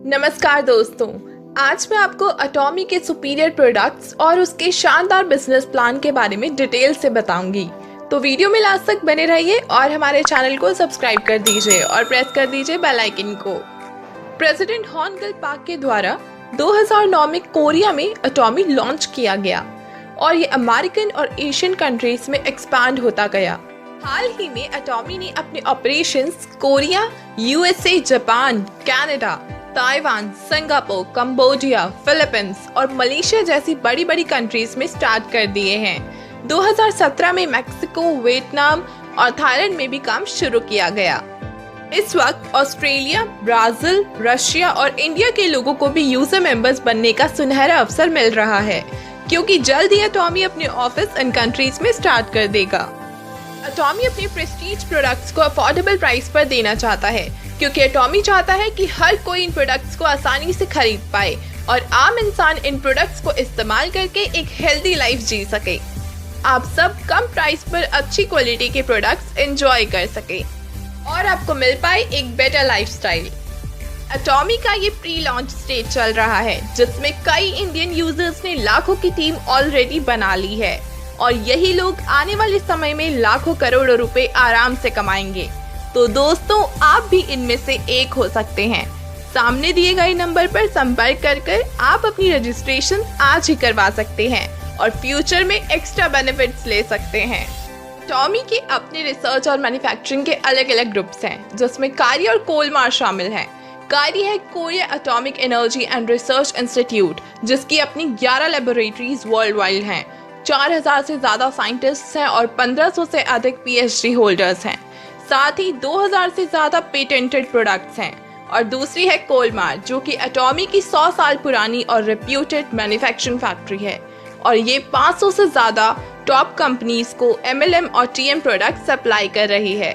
नमस्कार दोस्तों, आज मैं आपको अटॉमी के सुपीरियर प्रोडक्ट्स और उसके शानदार बिजनेस प्लान के बारे में डिटेल से बताऊंगी। तो वीडियो में लास्ट तक बने रहिए और हमारे चैनल को सब्सक्राइब कर दीजिए और प्रेस कर दीजिए बेल आइकन को। प्रेसिडेंट हॉन गिल पाक के द्वारा 2009 में कोरिया में अटॉमी लॉन्च किया गया और ये अमेरिकन और एशियन कंट्रीज में एक्सपैंड होता गया। हाल ही में अटॉमी ने अपने operations Korea, USA, Japan, Canada, Taiwan, Singapore, Cambodia, Philippines और मलेशिया जैसी बड़ी बड़ी कंट्रीज में स्टार्ट कर दिए हैं। 2017 में मैक्सिको, वियतनाम और थाईलैंड में भी काम शुरू किया गया। इस वक्त ऑस्ट्रेलिया, ब्राजील, रशिया और इंडिया के लोगों को भी यूजर मेंबर्स बनने का सुनहरा अवसर मिल रहा है, क्योंकि जल्द ही अटॉमी अपने ऑफिस इन कंट्रीज में स्टार्ट कर देगा। अटॉमी अपने प्रेस्टीज प्रोडक्ट्स को अफोर्डेबल प्राइस पर देना चाहता है, क्योंकि अटॉमी चाहता है कि हर कोई इन प्रोडक्ट्स को आसानी से खरीद पाए और आम इंसान इन प्रोडक्ट्स को इस्तेमाल करके एक हेल्दी लाइफ जी सके। आप सब कम प्राइस पर अच्छी क्वालिटी के प्रोडक्ट्स एंजॉय कर सके और आपको मिल पाए एक बेटर लाइफस्टाइल। अटॉमी का ये प्री लॉन्च स्टेज चल रहा है, जिसमें कई इंडियन यूजर्स ने लाखों की टीम ऑलरेडी बना ली है और यही लोग आने वाले समय में लाखों करोड़ों रुपए आराम से कमाएंगे। तो दोस्तों, आप भी इनमें से एक हो सकते हैं। सामने दिए गए नंबर पर संपर्क कर आप अपनी रजिस्ट्रेशन आज ही करवा सकते हैं और फ्यूचर में एक्स्ट्रा बेनिफिट्स ले सकते हैं। अटॉमी के अपने रिसर्च और मैन्युफैक्चरिंग के अलग अलग ग्रुप्स हैं, जिसमें कारी और कोलमार शामिल हैं। कारी है Korea atomic energy and research institute, जिसकी अपनी 11 लेबोरेटरीज वर्ल्ड वाइड हैं। 4000 से ज्यादा साइंटिस्ट हैं और 1500 से अधिक पीएचडी होल्डर्स हैं। साथ ही 2000 से ज्यादा पेटेंटेड प्रोडक्ट्स हैं। और दूसरी है कोलमार, जो कि अटॉमी की 100 साल पुरानी और रेप्यूटेड मैन्युफैक्चरिंग फैक्ट्री है और ये 500 से ज्यादा टॉप कंपनीज को एमएलएम और टीएम प्रोडक्ट सप्लाई कर रही है।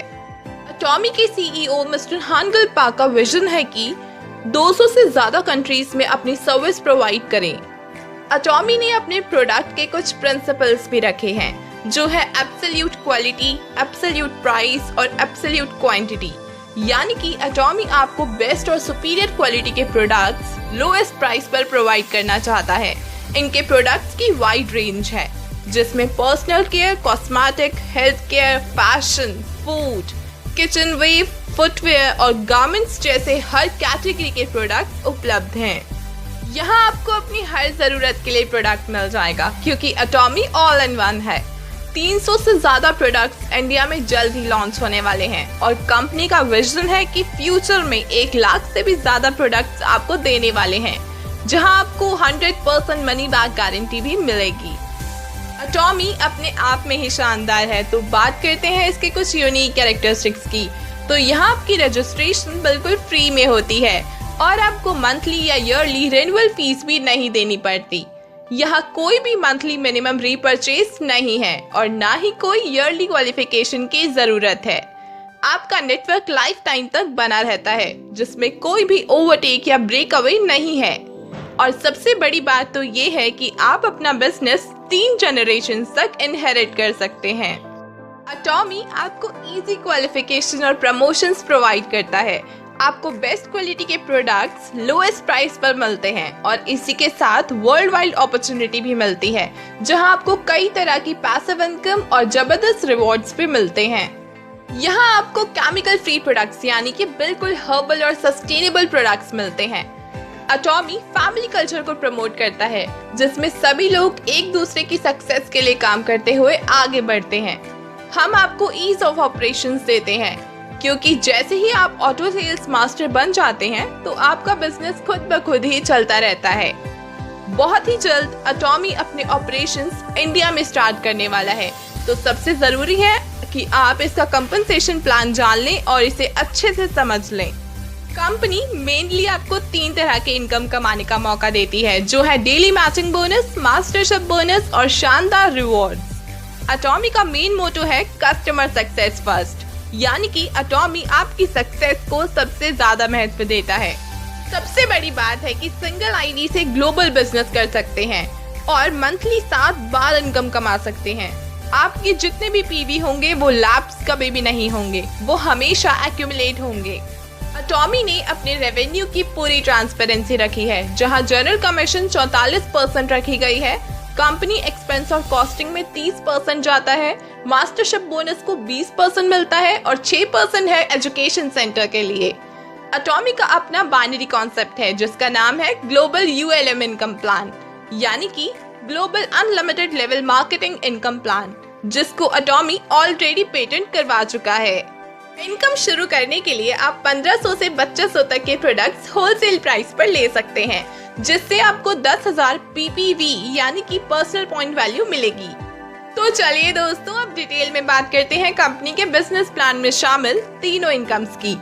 अटॉमी के सीईओ मिस्टर हॉन गिल पाक का विजन है कि 200 से ज्यादा कंट्रीज में अपनी सर्विस प्रोवाइड करें। अटॉमी ने अपने प्रोडक्ट के कुछ प्रिंसिपल्स भी रखे हैं, जो है एब्सोल्यूट क्वालिटी, एब्सोल्यूट प्राइस और एब्सोल्यूट क्वांटिटी। यानी कि अटॉमी आपको बेस्ट और सुपीरियर क्वालिटी के प्रोडक्ट्स लोएस्ट प्राइस पर प्रोवाइड करना चाहता है। इनके प्रोडक्ट्स की वाइड रेंज है, जिसमें personal care, cosmetic, health care, fashion, food, kitchen ware, footwear और गारमेंट्स जैसे हर कैटेगरी के प्रोडक्ट्स उपलब्ध हैं। यहाँ आपको अपनी हर जरूरत के लिए प्रोडक्ट मिल जाएगा, क्योंकि अटॉमी ऑल इन वन है। 300 से ज्यादा प्रोडक्ट्स इंडिया में जल्द ही लॉन्च होने वाले हैं और कंपनी का विजन है कि फ्यूचर में 1 लाख से भी ज्यादा प्रोडक्ट्स आपको देने वाले हैं, जहां आपको 100% मनी बैक गारंटी भी मिलेगी। अटॉमी अपने आप में ही शानदार है, तो बात करते हैं इसके कुछ यूनिक कैरेक्टरिस्टिक्स की। तो यहाँ आपकी रजिस्ट्रेशन बिल्कुल फ्री में होती है और आपको मंथली या ईयरली रिन्यूअल फीस भी नहीं देनी पड़ती। यहाँ कोई भी मंथली मिनिमम रीपरचेज नहीं है और ना ही कोई ईयरली क्वालिफिकेशन की जरूरत है। आपका नेटवर्क लाइफ टाइम तक बना रहता है, जिसमें कोई भी ओवरटेक या ब्रेक अवे नहीं है। और सबसे बड़ी बात तो ये है कि आप अपना बिजनेस 3 जनरेशन तक इनहेरिट कर सकते हैं। अटॉमी आपको इजी क्वालिफिकेशन और प्रमोशंस प्रोवाइड करता है। आपको बेस्ट क्वालिटी के प्रोडक्ट्स लोएस्ट प्राइस पर मिलते हैं और इसी के साथ वर्ल्ड वाइड अपॉर्चुनिटी भी मिलती है, जहां आपको कई तरह की पैसिव इनकम और जबरदस्त रिवॉर्ड्स भी मिलते हैं। यहां आपको केमिकल फ्री प्रोडक्ट्स यानी कि बिल्कुल हर्बल और सस्टेनेबल प्रोडक्ट्स मिलते हैं। अटॉमी फैमिली कल्चर को प्रमोट करता है, जिसमें सभी लोग एक दूसरे की सक्सेस के लिए काम करते हुए आगे बढ़ते हैं। हम आपको ईज ऑफ ऑपरेशंस देते हैं, क्योंकि जैसे ही आप ऑटो सेल्स मास्टर बन जाते हैं तो आपका बिजनेस खुद ब खुद ही चलता रहता है। बहुत ही जल्द अटॉमी अपने ऑपरेशंस इंडिया में स्टार्ट करने वाला है, तो सबसे जरूरी है कि आप इसका कंपनसेशन प्लान जान लें और इसे अच्छे से समझ लें। कंपनी मेनली आपको 3 तरह के इनकम कमाने का मौका देती है, जो है daily matching bonus, mastership bonus और शानदार रिवॉर्ड्स। अटॉमी का मेन मोटो है कस्टमर सक्सेस फर्स्ट, यानी कि अटॉमी आपकी सक्सेस को सबसे ज्यादा महत्व देता है। सबसे बड़ी बात है कि सिंगल आईडी से ग्लोबल बिजनेस कर सकते हैं और मंथली 7 बार इनकम कमा सकते हैं। आपके जितने भी पीवी होंगे वो लैप्स कभी भी नहीं होंगे, वो हमेशा एक्यूमुलेट होंगे। अटॉमी ने अपने रेवेन्यू की पूरी ट्रांसपेरेंसी रखी है, जहां जनरल कमीशन 44% रखी गई है, कंपनी एक्सपेंस और कॉस्टिंग में 30% जाता है, मास्टरशिप बोनस को 20% मिलता है और 6% है एजुकेशन सेंटर के लिए। अटॉमी का अपना बाइनरी कॉन्सेप्ट है जिसका नाम है ग्लोबल ULM इनकम प्लान, यानी कि global unlimited level marketing income plan, जिसको अटॉमी ऑलरेडी पेटेंट करवा चुका है। इनकम शुरू करने के लिए आप 1500 से 2500 तक के प्रोडक्ट्स होलसेल प्राइस पर ले सकते हैं, जिससे आपको 10,000 PPV यानी कि पर्सनल पॉइंट वैल्यू मिलेगी। तो चलिए दोस्तों, अब डिटेल में बात करते हैं कंपनी के बिजनेस प्लान में शामिल तीनों इनकम्स की।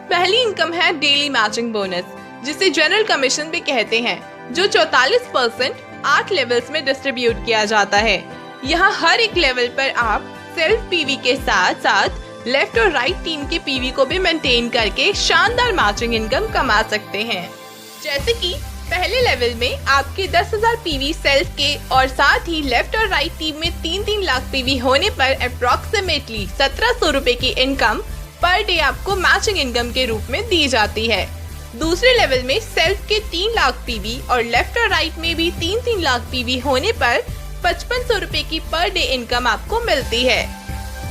पहली इनकम है डेली मैचिंग बोनस, जिसे जनरल कमीशन भी कहते हैं, जो 44% 8 लेवल्स में डिस्ट्रीब्यूट किया जाता है। यहाँ हर एक लेवल पर आप सेल्फ PV के साथ साथ लेफ्ट और राइट टीम के PV को भी मेंटेन करके शानदार मैचिंग इनकम कमा सकते हैं। जैसे कि पहले लेवल में आपके 10,000 PV सेल्फ के और साथ ही लेफ्ट और राइट टीम में 3-3 लाख PV होने पर अप्रोक्सीमेटली 1700 रुपए की इनकम पर डे आपको मैचिंग इनकम के रूप में दी जाती है। दूसरे लेवल में सेल्फ के 3 लाख PV और लेफ्ट और राइट में भी 3-3 लाख PV होने पर 5500 रुपए की पर डे इनकम आपको मिलती है।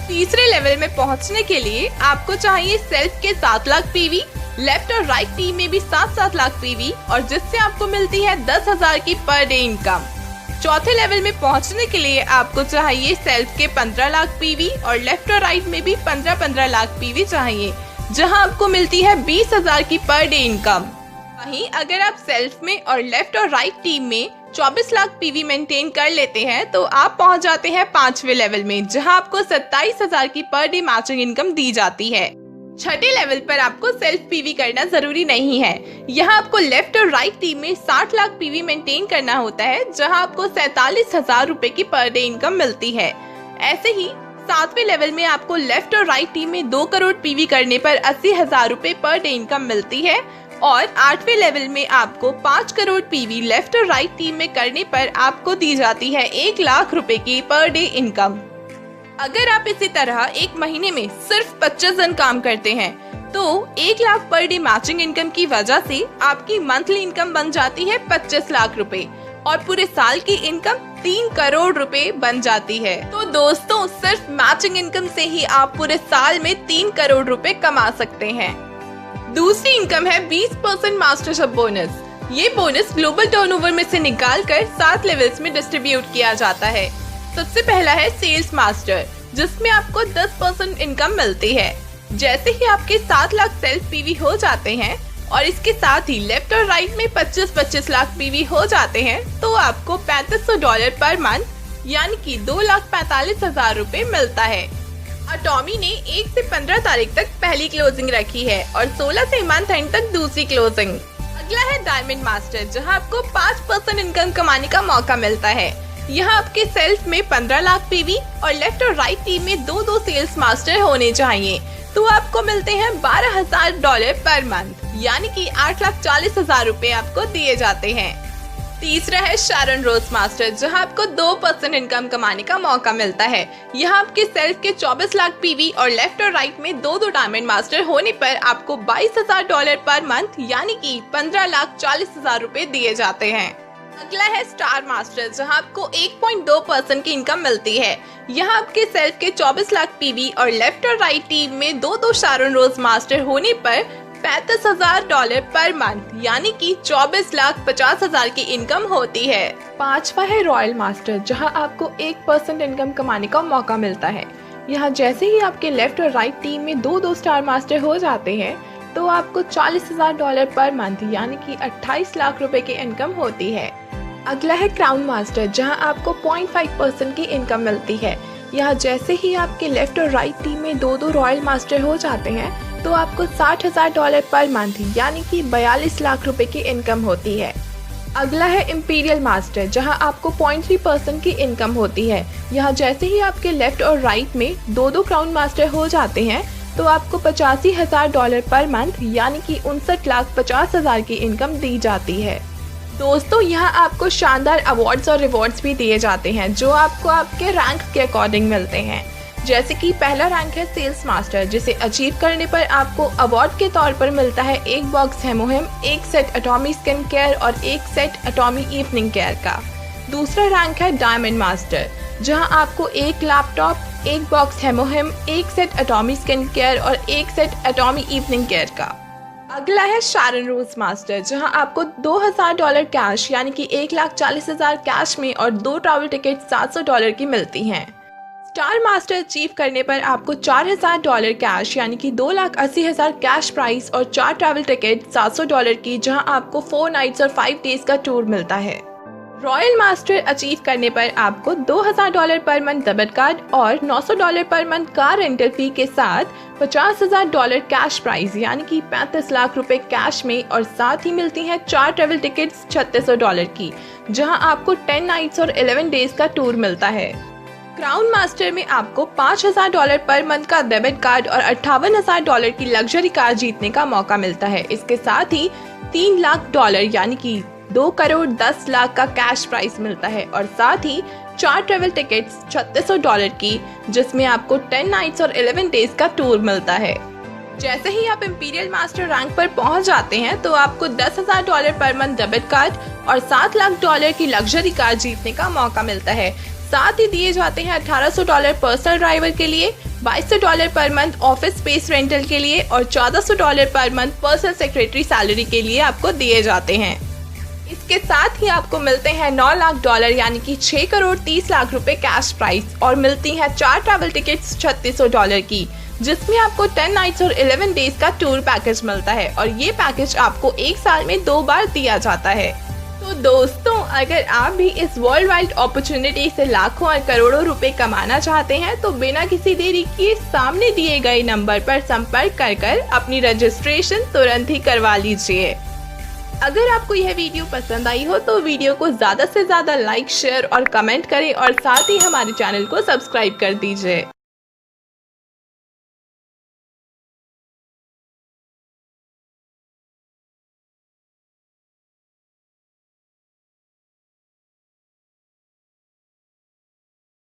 तीसरे लेवल में पहुंचने के लिए आपको चाहिए सेल्फ के 7 लाख PV, लेफ्ट और राइट टीम में भी 7-7 लाख PV और जिससे आपको मिलती है 10,000 की पर डे इनकम। चौथे लेवल में पहुंचने के लिए आपको चाहिए सेल्फ के 15 लाख PV और लेफ्ट और राइट में भी 15-15 लाख PV चाहिए, जहां आपको मिलती है 20,000 की पर डे इनकम। वहीं अगर आप सेल्फ में और लेफ्ट और राइट टीम में 24 लाख PV मेंटेन कर लेते हैं तो आप पहुंच जाते हैं 5वें लेवल में, जहां आपको 27,000 की पर डे मैचिंग इनकम दी जाती है। छठे लेवल पर आपको सेल्फ PV करना जरूरी नहीं है। यहाँ आपको लेफ्ट और राइट टीम में 60 लाख PV मेंटेन करना होता है, जहां आपको 47,000 रुपए की पर डे इनकम मिलती है। ऐसे ही 7वें लेवल में आपको लेफ्ट और राइट टीम में 2 करोड़ PV करने पर 80,000 रुपए पर डे इनकम मिलती है और 8वें लेवल में आपको 5 करोड़ PV लेफ्ट और राइट टीम में करने पर आपको दी जाती है 1 लाख रुपए की पर डे इनकम। अगर आप इसी तरह एक महीने में सिर्फ 25 दिन काम करते हैं तो 1 lakh per day matching income की वजह से आपकी मंथली इनकम बन जाती है 25 लाख रुपए और पूरे साल की इनकम 3 करोड़ रुपए बन जाती है। तो दोस्तों, सिर्फ मैचिंग इनकम से ही आप पूरे साल में 3 करोड़ रुपए कमा सकते हैं। दूसरी इनकम है 20% मास्टरशिप बोनस। ये बोनस ग्लोबल टर्नओवर में से निकालकर 7 लेवल्स में डिस्ट्रीब्यूट किया जाता है। सबसे पहला है सेल्स मास्टर, जिसमें आपको 10% इनकम मिलती है। जैसे ही आपके 7 लाख सेल्फ PV हो जाते हैं और इसके साथ ही लेफ्ट और राइट में 25-25 लाख PV हो जाते हैं तो आपको $3500 पर मंथ यानी कि 2,45,000 रुपए मिलता है। अटॉमी ने 1 से 15 तारीख तक पहली क्लोजिंग रखी है और 16 से मंथ एंड तक दूसरी क्लोजिंग। अगला है डायमंड मास्टर, जहां आपको 5% इनकम कमाने का मौका मिलता है। यहाँ आपके सेल्फ में 15 लाख PV और लेफ्ट और राइट टीम में 2-2 सेल्स मास्टर होने चाहिए, तो आपको मिलते हैं $12,000 पर मंथ यानी कि 8,40,000 रुपए आपको दिए जाते हैं। तीसरा है शारन रोज मास्टर, जहां आपको 2% इनकम कमाने का मौका मिलता है। यहाँ आपके सेल्फ के 24 लाख PV और लेफ्ट और राइट में 2-2 डायमंड मास्टर होने पर आपको $22,000 पर मंथ यानी कि 15,40,000 रुपए दिए जाते हैं। अगला है स्टार मास्टर, जहां आपको 1.2% की इनकम मिलती है। यहाँ आपके सेल्फ के 24 लाख PV और लेफ्ट और राइट टीम में 2-2 शारन रोज मास्टर होने पर $35,000 पर मंथ यानी कि 24,50,000 की इनकम होती है। पांचवा है रॉयल मास्टर, जहां आपको 1% इनकम कमाने का मौका मिलता है। यहाँ जैसे ही आपके लेफ्ट और राइट टीम में 2-2 स्टार मास्टर हो जाते हैं तो आपको $40,000 पर मंथ यानी कि 28 लाख रुपए की इनकम होती है। अगला है क्राउन मास्टर, जहां आपको 0.5% की इनकम मिलती है। यहाँ जैसे ही आपके लेफ्ट और राइट टीम में 2-2 रॉयल मास्टर हो जाते हैं तो आपको $60,000 पर मंथ यानी कि 42 लाख रुपए की इनकम होती है। अगला है इंपीरियल मास्टर, जहां आपको 0.3% की इनकम होती है। यहाँ जैसे ही आपके लेफ्ट और राइट में 2-2 क्राउन मास्टर हो जाते हैं तो आपको $85,000 पर मंथ यानी कि 59,50,000 की इनकम दी जाती है। दोस्तों, यहाँ आपको शानदार अवार्ड्स और रिवॉर्ड्स भी दिए जाते हैं जो आपको आपके रैंक के अकॉर्डिंग मिलते हैं। जैसे कि पहला रैंक है सेल्स मास्टर, जिसे अचीव करने पर आपको अवार्ड के तौर पर मिलता है 1 box HemoHIM, 1 set Atomy skin care और 1 सेट एटॉमी इवनिंग केयर का। दूसरा रैंक है डायमंड मास्टर, जहां आपको 1 laptop, 1 box HemoHIM, 1 set Atomy skin care और 1 सेट एटॉमी इवनिंग केयर का। अगला है शारन रोज मास्टर, जहां आपको $2000 कैश यानी कि 1,40,000 कैश में और 2 ट्रैवल टिकट $700 की मिलती हैं। स्टार मास्टर अचीव करने पर आपको $4000 कैश यानी कि 2,80,000 कैश प्राइस और 4 ट्रैवल टिकट $700 की, जहां आपको 4 नाइट्स और 5 डेज का टूर मिलता है। रॉयल मास्टर अचीव करने पर आपको $2000 पर मंथ डेबिट कार्ड और $900 पर मंथ कार रेंटल फी के साथ $50,000 कैश प्राइस यानी कि 35 लाख रुपए कैश में और साथ ही मिलती हैं 4 ट्रेवल टिकट्स $3600 की, जहां आपको 10 नाइट्स और 11 डेज का टूर मिलता है। क्राउन मास्टर में आपको $5000 पर मंथ का डेबिट कार्ड और $58,000 की लग्जरी कार जीतने का मौका मिलता है। इसके साथ ही $3 लाख यानी कि 2 करोड़ 10 लाख का कैश प्राइस मिलता है और साथ ही 4 ट्रेवल टिकट्स $3600 की, जिसमें आपको 10 नाइट्स और 11 डेज का टूर मिलता है। जैसे ही आप इंपीरियल मास्टर रैंक पर पहुंच जाते हैं तो आपको $10,000 पर मंथ डेबिट कार्ड और $7 लाख की लग्जरी कार जीतने का मौका मिलता है। साथ ही दिए जाते हैं $1800 पर्सनल ड्राइवर के लिए, $2200 per month office space rental के लिए और $1400 per month personal secretary salary के लिए आपको दिए जाते हैं। इसके साथ ही आपको मिलते हैं $9 लाख यानी कि 6 करोड़ 30 लाख रुपए कैश प्राइस और मिलती हैं 4 ट्रैवल टिकट्स $3600 की, जिसमें आपको 10 नाइट्स और 11 डेज का टूर पैकेज मिलता है और ये पैकेज आपको 1 साल में 2 बार दिया जाता है। तो दोस्तों, अगर आप भी इस वर्ल्ड वाइड अपॉर्चुनिटी से लाखों और करोड़ों रुपए कमाना चाहते हैं तो बिना किसी देरी किए सामने दिए गए नंबर पर संपर्क कर अपनी रजिस्ट्रेशन तुरंत ही करवा लीजिए। अगर आपको यह वीडियो पसंद आई हो तो वीडियो को ज़्यादा से ज़्यादा लाइक, शेयर और कमेंट करें और साथ ही हमारे चैनल को सब्सक्राइब कर दीजिए।